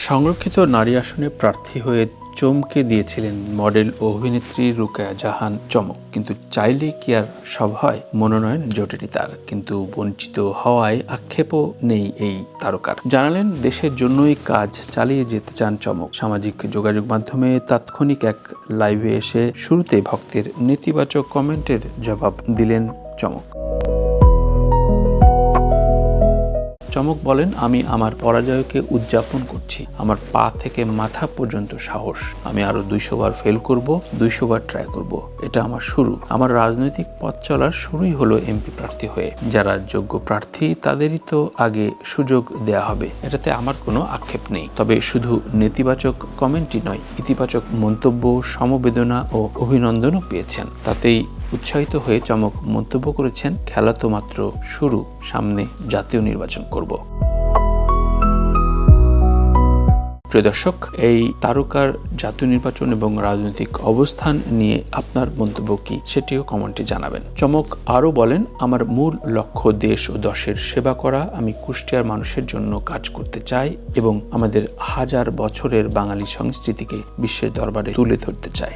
সংরক্ষিত নারী আসনে প্রার্থী হয়ে চমকে দিয়েছিলেন মডেল ও অভিনেত্রী রুকায়া জাহান চমক। কিন্তু চাইলেই কি আর সব হয়? মনোনয়ন জোটেনি তার, কিন্তু বঞ্চিত হওয়ায় আক্ষেপও নেই এই তারকার। জানালেন দেশের জন্যই কাজ চালিয়ে যেতে চান চমক। সামাজিক যোগাযোগ মাধ্যমে তাৎক্ষণিক এক লাইভে এসে শুরুতে ভক্তের নেতিবাচক কমেন্টের জবাব দিলেন চমক। চমক বলেন, আমি আমার পরাজয়কে উদযাপন করছি। আমার পা থেকে মাথা পর্যন্ত সাহস। আমি আরো 200 বার ফেল করব, 200 বার ট্রাই করব। এটা আমার শুরু। আমার রাজনৈতিক পথ চলার শুরুই হলো এমপি প্রার্থী হয়ে। যারা যোগ্য প্রার্থী তাদেরই তো আগে সুযোগ দেয়া হবে, এটাতে আমার কোনো আক্ষেপ নেই। তবে শুধু নেতিবাচক কমেন্টই নয়, ইতিবাচক মন্তব্য, সমবেদনা ও অভিনন্দনও পেয়েছেন। তাতেই উৎসাহিত হয়ে চমক মন্তব্য করেছেন, খেলা তো মাত্র শুরু, সামনে জাতীয় নির্বাচন করব। প্রিয় দর্শক, এই তারকার জাতীয় নির্বাচন এবং রাজনৈতিক অবস্থান নিয়ে আপনার মন্তব্য কি, সেটিও কমেন্টে জানাবেন। চমক আরও বলেন, আমার মূল লক্ষ্য দেশ ও দশের সেবা করা। আমি কুষ্টিয়ার মানুষের জন্য কাজ করতে চাই এবং আমাদের হাজার বছরের বাঙালি সংস্কৃতিকে বিশ্বের দরবারে তুলে ধরতে চাই।